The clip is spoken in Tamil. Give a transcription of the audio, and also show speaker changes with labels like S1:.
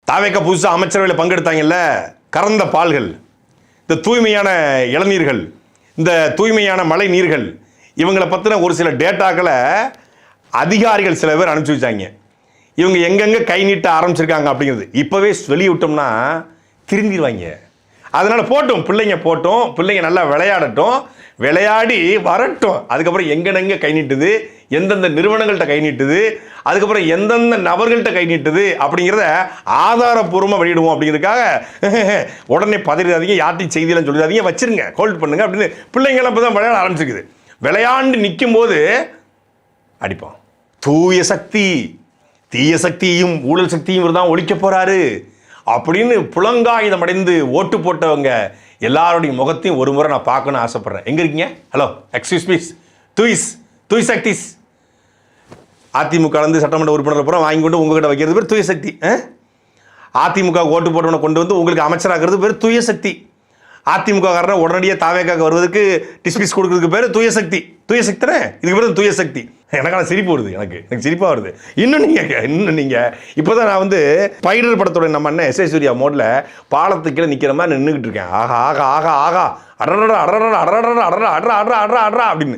S1: தாவேக்கா புதுசாக அமைச்சரவையில் பங்கெடுத்தாங்கல்ல, கறந்த பால்கள், இந்த தூய்மையான இளநீர்கள், இந்த தூய்மையான மழை நீர்கள், இவங்களை பற்றின ஒரு சில டேட்டாக்களை அதிகாரிகள் சில பேர் அனுப்பிச்சி வச்சாங்க. இவங்க எங்கெங்கே கை நீட்ட ஆரம்பிச்சிருக்காங்க அப்படிங்கிறது இப்போவே வெளியே விட்டோம்னா திருந்திடுவாங்க. அதனால் போட்டும், பிள்ளைங்க நல்லா விளையாடட்டும், விளையாடி வரட்டும். அதுக்கப்புறம் எங்கெங்க கை நீட்டுது, எந்தெந்த நிறுவனங்கள்கிட்ட கை நீட்டுது, அதுக்கப்புறம் எந்தெந்த நபர்கள்ட்ட கை நீட்டுது அப்படிங்கிறத ஆதாரப்பூர்வமாக வெளியிடுவோம். அப்படிங்கிறதுக்காக உடனே பதறிடாதீங்க, யார்ட்டையும் செய்தியெல்லாம் சொல்லிடாதீங்க, வச்சிருங்க, ஹோல்ட் பண்ணுங்க அப்படின்னு பிள்ளைங்களாம் இப்போ தான் விளையாட ஆரம்பிச்சிருக்குது. விளையாண்டு நிற்கும் போது அடிப்போம். தூய சக்தி தீய சக்தியும் ஊழல் சக்தியும் தான் ஒழிக்க போறாரு அப்படின்னு புலங்காயுதம் அடைந்து ஓட்டு போட்டவங்க எல்லாருடைய முகத்தையும் ஒரு முறை நான் பார்க்கணும்னு ஆசைப்படுறேன். எங்க இருக்கீங்க? ஹலோ, எக்ஸ்கியூஸ் மீஸ், தூய் சக்திஸ். அதிமுக சட்டமன்ற உறுப்பினர் புறம் வாங்கி கொண்டு உங்ககிட்ட வைக்கிறது பேர் தூய சக்தி. அதிமுக ஓட்டு போட்டவனை கொண்டு வந்து உங்களுக்கு அமைச்சராகிறது பேர் தூய சக்தி. அதிமுக காரனை உடனடியாக தாவேக்காக வருவதற்கு டிஸ்மிஸ் கொடுக்கறதுக்கு பேர் தூய சக்தி தானே. இதுக்கு பேர் தூய சக்தி. எனக்கான சிரிப்பு வருது, எனக்கு சிரிப்பாக வருது. இன்னும் நீங்கள் இப்போ தான் நான் ஸ்பைடர் படத்தோட நம்ம அண்ணன் எஸ்.ஏ. சூர்யா மோடில் பாலத்துக்கு கீழே நிற்கிற மாதிரி நின்றுக்கிட்டு இருக்கேன். ஆகா ஆகா ஆகா ஆகா அடரா அடரா அடரா அடரா அடரா அடரா அடரா அடரா அப்படின்னு.